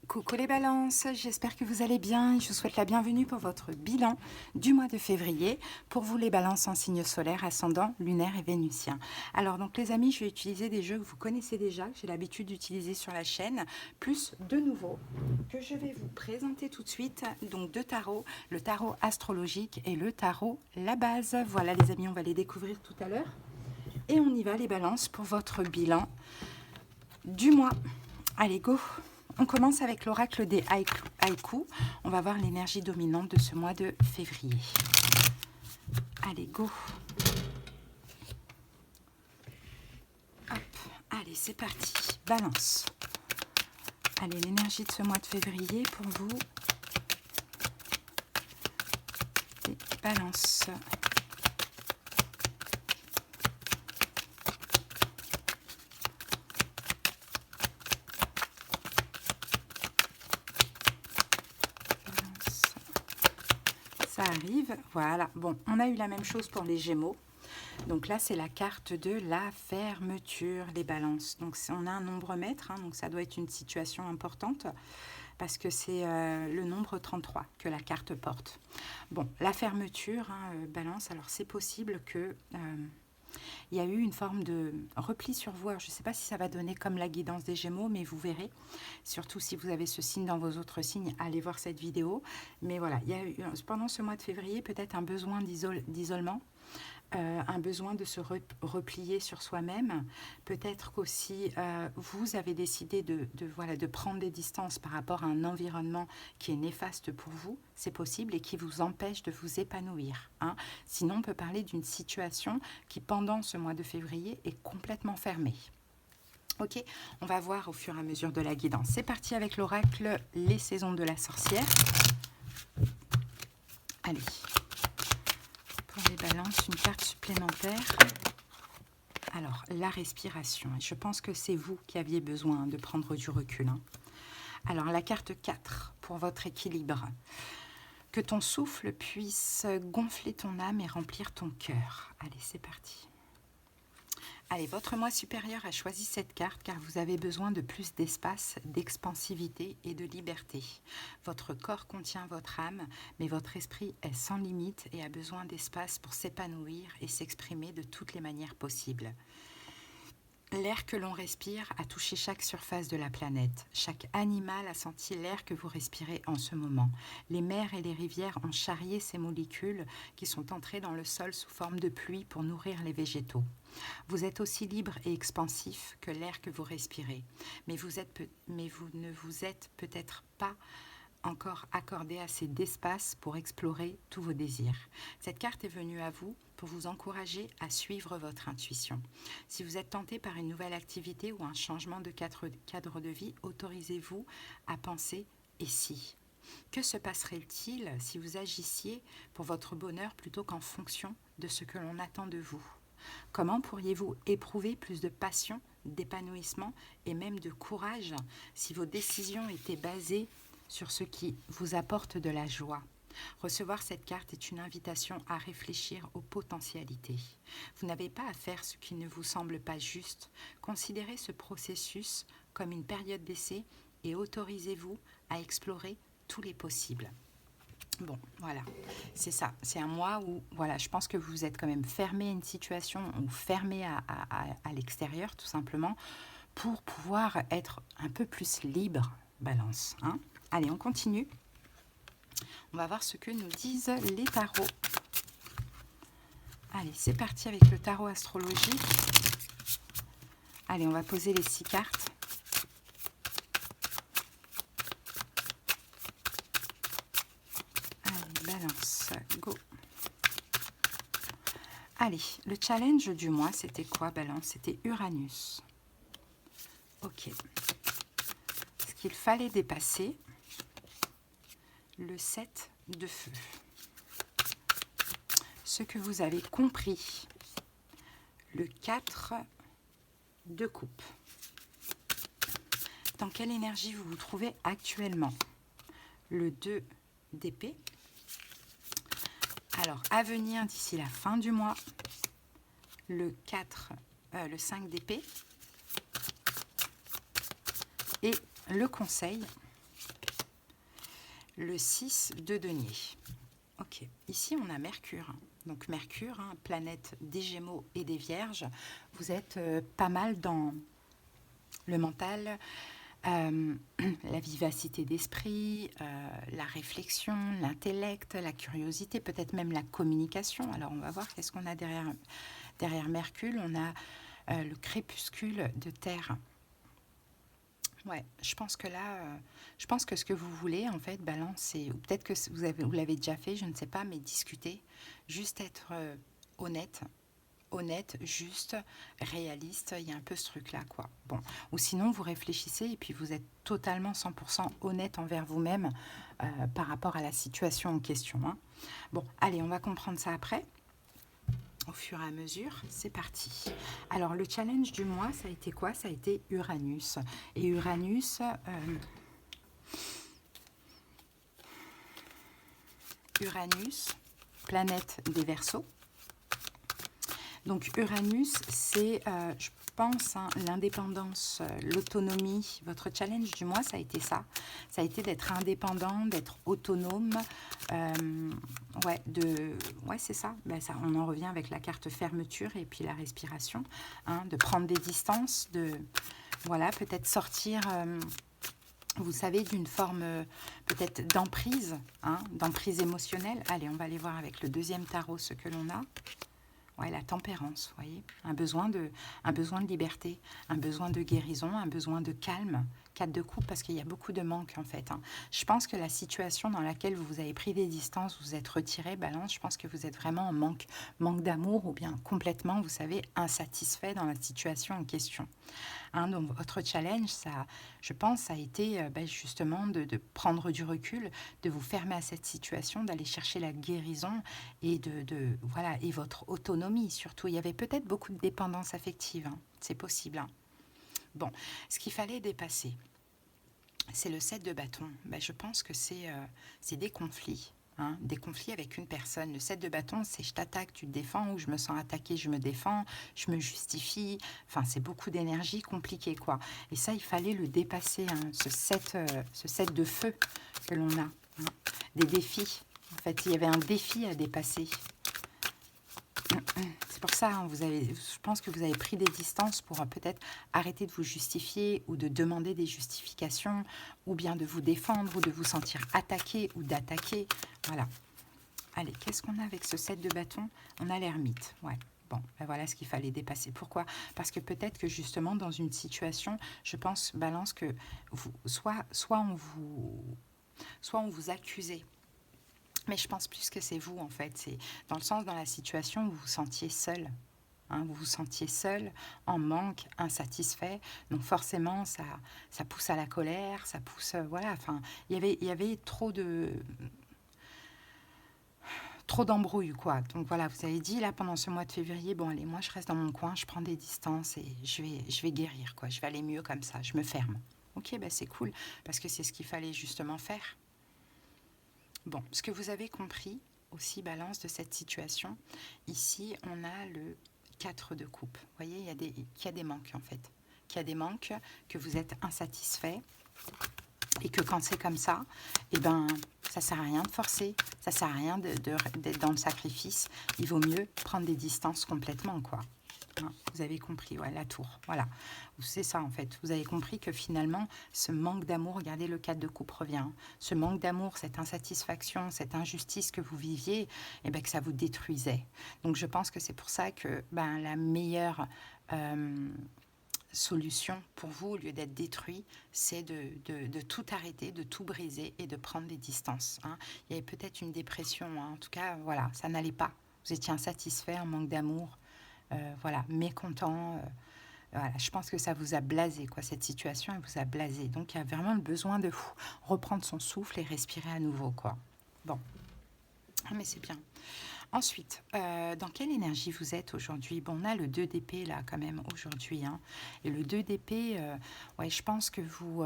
Coucou les balances, j'espère que vous allez bien. Je vous souhaite la bienvenue pour votre bilan du mois de février. Pour vous les balances en signe solaire, ascendant, lunaire et vénusien. Alors donc les amis, je vais utiliser des jeux que vous connaissez déjà, que j'ai l'habitude d'utiliser sur la chaîne, plus de nouveaux que je vais vous présenter tout de suite. Donc deux tarots, le tarot astrologique et le tarot la base. Voilà les amis, on va les découvrir tout à l'heure. Et on y va les balances pour votre bilan du mois. Allez, go! On commence avec l'oracle des haïkus. On va voir l'énergie dominante de ce mois de février. Allez, go! Hop, allez, c'est parti. Balance. Allez, l'énergie de ce mois de février pour vous. Et balance. Ça arrive, voilà. Bon, on a eu la même chose pour les Gémeaux. Donc là, c'est la carte de la fermeture, les balances. Donc on a un nombre maître, hein, donc ça doit être une situation importante parce que c'est le nombre 33 que la carte porte. Bon, la fermeture, hein, balance, alors c'est possible que... il y a eu une forme de repli sur vous. Alors, je ne sais pas si ça va donner comme la guidance des Gémeaux, mais vous verrez. Surtout si vous avez ce signe dans vos autres signes, allez voir cette vidéo. Mais voilà, il y a eu, pendant ce mois de février, peut-être un besoin d'isolement. Un besoin de se replier sur soi-même. Peut-être qu'aussi vous avez décidé de prendre des distances par rapport à un environnement qui est néfaste pour vous, c'est possible, et qui vous empêche de vous épanouir. Hein. Sinon, on peut parler d'une situation qui, pendant ce mois de février, est complètement fermée. Ok, on va voir au fur et à mesure de la guidance. C'est parti avec l'oracle Les saisons de la sorcière. Allez. Pour les balances, une carte supplémentaire. Alors, la respiration. Je pense que c'est vous qui aviez besoin de prendre du recul. Hein. Alors, la carte 4 pour votre équilibre. Que ton souffle puisse gonfler ton âme et remplir ton cœur. Allez, c'est parti. Allez, votre moi supérieur a choisi cette carte car vous avez besoin de plus d'espace, d'expansivité et de liberté. Votre corps contient votre âme, mais votre esprit est sans limite et a besoin d'espace pour s'épanouir et s'exprimer de toutes les manières possibles. L'air que l'on respire a touché chaque surface de la planète. Chaque animal a senti l'air que vous respirez en ce moment. Les mers et les rivières ont charrié ces molécules qui sont entrées dans le sol sous forme de pluie pour nourrir les végétaux. Vous êtes aussi libre et expansif que l'air que vous respirez, mais vous ne vous êtes peut-être pas encore accordé assez d'espace pour explorer tous vos désirs. Cette carte est venue à vous pour vous encourager à suivre votre intuition. Si vous êtes tenté par une nouvelle activité ou un changement de cadre de vie, autorisez-vous à penser « et si ?» Que se passerait-il si vous agissiez pour votre bonheur plutôt qu'en fonction de ce que l'on attend de vous ? Comment pourriez-vous éprouver plus de passion, d'épanouissement et même de courage si vos décisions étaient basées sur ce qui vous apporte de la joie? Recevoir cette carte est une invitation à réfléchir aux potentialités. Vous n'avez pas à faire ce qui ne vous semble pas juste. Considérez ce processus comme une période d'essai et autorisez-vous à explorer tous les possibles. Bon, voilà, c'est ça. C'est un mois où, voilà, je pense que vous êtes quand même fermé à une situation ou fermé à l'extérieur, tout simplement, pour pouvoir être un peu plus libre, balance. Hein. Allez, on continue. On va voir ce que nous disent les tarots. Allez, c'est parti avec le tarot astrologique. Allez, on va poser les 6 cartes. Balance, go. Allez, le challenge du mois, c'était quoi, balance? C'était Uranus. Ok. Ce qu'il fallait dépasser, le 7 de feu. Ce que vous avez compris, le 4 de coupe. Dans quelle énergie vous vous trouvez actuellement? Le 2 d'épée. Alors, à venir d'ici la fin du mois, le 5 d'épée et le conseil, le 6 de denier. Ok, ici on a Mercure. Donc Mercure, hein, planète des Gémeaux et des Vierges. Vous êtes pas mal dans le mental, la vivacité d'esprit, la réflexion, l'intellect, la curiosité, peut-être même la communication. Alors on va voir qu'est-ce qu'on a derrière Mercure. On a le crépuscule de Terre. Ouais, je pense que là, je pense que ce que vous voulez, en fait, Balance, c'est, ou peut-être que vous l'avez déjà fait, je ne sais pas, mais discuter, juste être honnête, juste, réaliste, il y a un peu ce truc-là, quoi. Bon, ou sinon, vous réfléchissez et puis vous êtes totalement 100% honnête envers vous-même par rapport à la situation en question, hein. Bon, allez, on va comprendre ça après. Au fur et à mesure, c'est parti. Alors, le challenge du mois, ça a été quoi? Ça a été Uranus. Et Uranus, planète des Verseaux. Donc, Uranus, c'est, je pense, hein, l'indépendance, l'autonomie. Votre challenge du mois, ça a été ça. Ça a été d'être indépendant, d'être autonome. Ouais, c'est ça. Ben, ça. On en revient avec la carte fermeture et puis la respiration. Hein, de prendre des distances, voilà, peut-être sortir... vous savez, d'une forme peut-être d'emprise, hein, d'emprise émotionnelle. Allez, on va aller voir avec le deuxième tarot ce que l'on a. Ouais, la tempérance, vous voyez, un besoin de liberté, un besoin de guérison, un besoin de calme. 4 de coupe parce qu'il y a beaucoup de manque en fait, hein. Je pense que la situation dans laquelle vous avez pris des distances, vous êtes retiré, Balance, je pense que vous êtes vraiment en manque d'amour ou bien complètement, vous savez, insatisfait dans la situation en question. Hein, donc votre challenge, ça, je pense, ça a été justement de prendre du recul, de vous fermer à cette situation, d'aller chercher la guérison et voilà, et votre autonomie surtout. Il y avait peut-être beaucoup de dépendance affective, hein, c'est possible, hein. Bon, ce qu'il fallait dépasser, c'est le 7 de bâton. Ben, je pense que c'est des conflits. Hein, des conflits avec une personne. Le 7 de bâton, c'est je t'attaque, tu te défends, ou je me sens attaqué, je me défends, je me justifie. Enfin, c'est beaucoup d'énergie compliquée, quoi. Et ça, il fallait le dépasser, hein, ce 7 de feu que l'on a. Hein. Des défis. En fait, il y avait un défi à dépasser. C'est pour ça, hein, je pense que vous avez pris des distances pour peut-être arrêter de vous justifier ou de demander des justifications ou bien de vous défendre ou de vous sentir attaqué ou d'attaquer. Voilà. Allez, qu'est-ce qu'on a avec ce 7 de bâton? On a l'ermite. Ouais. Bon, ben voilà ce qu'il fallait dépasser. Pourquoi? Parce que peut-être que justement dans une situation, je pense, Balance, que soit on vous accusait. Mais je pense plus que c'est vous, en fait. C'est dans le sens, dans la situation où vous vous sentiez seul. Hein, vous vous sentiez seul, en manque, insatisfait. Donc forcément, ça pousse à la colère, ça pousse... voilà, enfin, il y avait trop d'embrouilles, quoi. Donc voilà, vous avez dit, là, pendant ce mois de février, bon, allez, moi, je reste dans mon coin, je prends des distances et je vais guérir, quoi. Je vais aller mieux comme ça, je me ferme. Ok, ben c'est cool, parce que c'est ce qu'il fallait justement faire. Bon, ce que vous avez compris aussi, Balance, de cette situation, ici, on a le 4 de coupe. Vous voyez, il y a des manques, en fait. Qu'il y a des manques, que vous êtes insatisfait, et que quand c'est comme ça, eh ben, ça ne sert à rien de forcer, ça ne sert à rien d'être dans le sacrifice. Il vaut mieux prendre des distances complètement, quoi. Hein, vous avez compris, ouais, la tour, voilà. C'est ça, en fait. Vous avez compris que finalement, ce manque d'amour, regardez, le 4 de coupe revient, hein, ce manque d'amour, cette insatisfaction, cette injustice que vous viviez, eh ben, que ça vous détruisait. Donc, je pense que c'est pour ça que la meilleure solution pour vous, au lieu d'être détruit, c'est de tout arrêter, de tout briser et de prendre des distances. Hein. Il y avait peut-être une dépression, hein. En tout cas, voilà, ça n'allait pas. Vous étiez insatisfait, un manque d'amour. Voilà, mécontent. Voilà, je pense que ça vous a blasé, quoi, cette situation, elle vous a blasé. Donc, il y a vraiment le besoin de reprendre son souffle et respirer à nouveau, quoi. Bon, mais c'est bien. Ensuite, dans quelle énergie vous êtes aujourd'hui? Bon, on a le 2 d'épée, là, quand même, aujourd'hui. Hein. Et le 2 d'épée, ouais, je pense que vous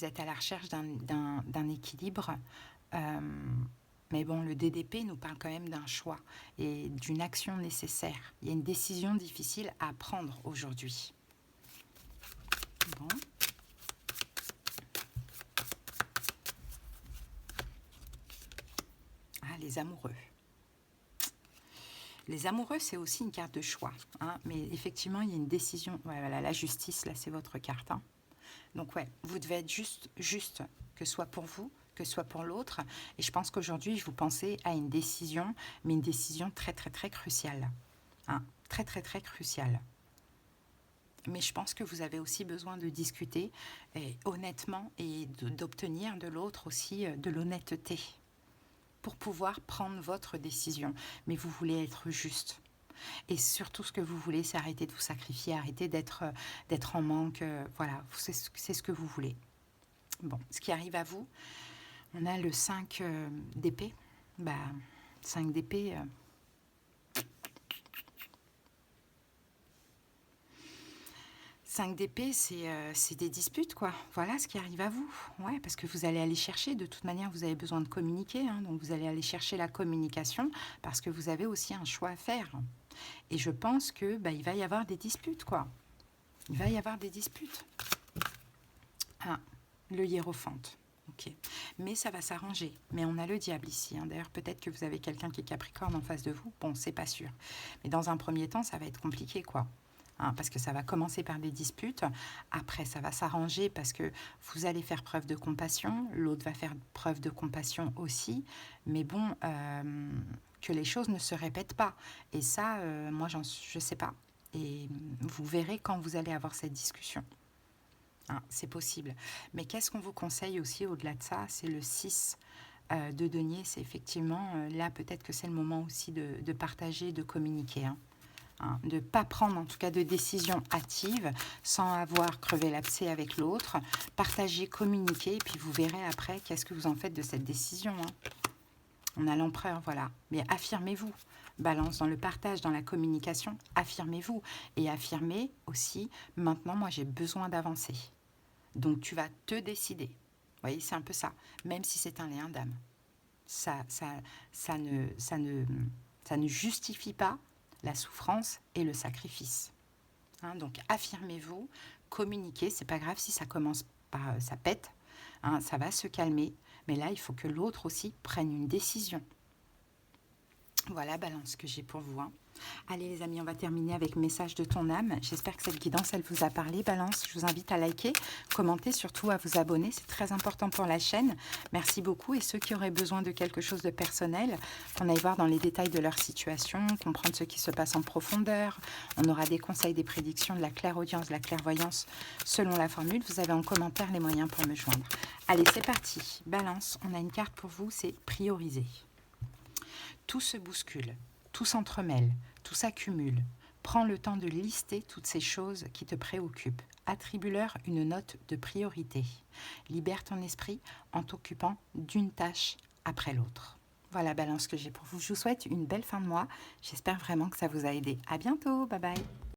êtes à la recherche d'un équilibre. Mais bon, le DDP nous parle quand même d'un choix et d'une action nécessaire. Il y a une décision difficile à prendre aujourd'hui. Bon. les amoureux. Les amoureux, c'est aussi une carte de choix, hein, mais effectivement, il y a une décision. Ouais, voilà, la justice, là, c'est votre carte. Hein. Donc, ouais, vous devez être juste, que ce soit pour vous, que ce soit pour l'autre. Et je pense qu'aujourd'hui, vous pensez à une décision, mais une décision très, très, très cruciale. Hein, très, très, très cruciale. Mais je pense que vous avez aussi besoin de discuter et, honnêtement et d'obtenir de l'autre aussi de l'honnêteté pour pouvoir prendre votre décision. Mais vous voulez être juste. Et surtout, ce que vous voulez, c'est arrêter de vous sacrifier, arrêter d'être en manque. Voilà, c'est ce que vous voulez. Bon, ce qui arrive à vous, on a le 5 d'épée. 5 d'épée... 5 d'épée, c'est des disputes, quoi. Voilà ce qui arrive à vous. Ouais, parce que vous allez aller chercher, de toute manière, vous avez besoin de communiquer. Hein, donc, vous allez aller chercher la communication parce que vous avez aussi un choix à faire. Et je pense que il va y avoir des disputes, quoi. Il va y avoir des disputes. Ah, le hiérophante. Ok. Mais ça va s'arranger. Mais on a le diable ici. Hein. D'ailleurs, peut-être que vous avez quelqu'un qui est Capricorne en face de vous. Bon, c'est pas sûr. Mais dans un premier temps, ça va être compliqué, quoi. Hein, parce que ça va commencer par des disputes. Après, ça va s'arranger parce que vous allez faire preuve de compassion. L'autre va faire preuve de compassion aussi. Mais bon, que les choses ne se répètent pas. Et ça, moi, je ne sais pas. Et vous verrez quand vous allez avoir cette discussion. Hein, c'est possible. Mais qu'est-ce qu'on vous conseille aussi au-delà de ça? C'est le 6 de denier. C'est effectivement, là, peut-être que c'est le moment aussi de partager, de communiquer. Hein. Hein, de ne pas prendre en tout cas de décision hâtive sans avoir crevé l'abcès avec l'autre. Partagez, communiquez, et puis vous verrez après qu'est-ce que vous en faites de cette décision. Hein. On a l'empereur, voilà. Mais affirmez-vous. Balance dans le partage, dans la communication, affirmez-vous. Et affirmez aussi, maintenant, moi j'ai besoin d'avancer. Donc tu vas te décider. Vous voyez, c'est un peu ça. Même si c'est un léon d'âme. Ça ne justifie pas la souffrance et le sacrifice. Hein, donc affirmez-vous, communiquez, c'est pas grave si ça commence par ça pète, hein, ça va se calmer, mais là il faut que l'autre aussi prenne une décision. Voilà, Balance, ce que j'ai pour vous. Hein. Allez les amis, on va terminer avec message de ton âme. J'espère que cette guidance, elle vous a parlé. Balance, je vous invite à liker, commenter, surtout à vous abonner. C'est très important pour la chaîne. Merci beaucoup. Et ceux qui auraient besoin de quelque chose de personnel, qu'on aille voir dans les détails de leur situation, comprendre ce qui se passe en profondeur. On aura des conseils, des prédictions, de la clairaudience, de la clairvoyance selon la formule. Vous avez en commentaire les moyens pour me joindre. Allez, c'est parti. Balance, on a une carte pour vous, c'est prioriser. Tout se bouscule, tout s'entremêle, tout s'accumule. Prends le temps de lister toutes ces choses qui te préoccupent. Attribue-leur une note de priorité. Libère ton esprit en t'occupant d'une tâche après l'autre. Voilà, Balance, que j'ai pour vous. Je vous souhaite une belle fin de mois. J'espère vraiment que ça vous a aidé. À bientôt. Bye bye.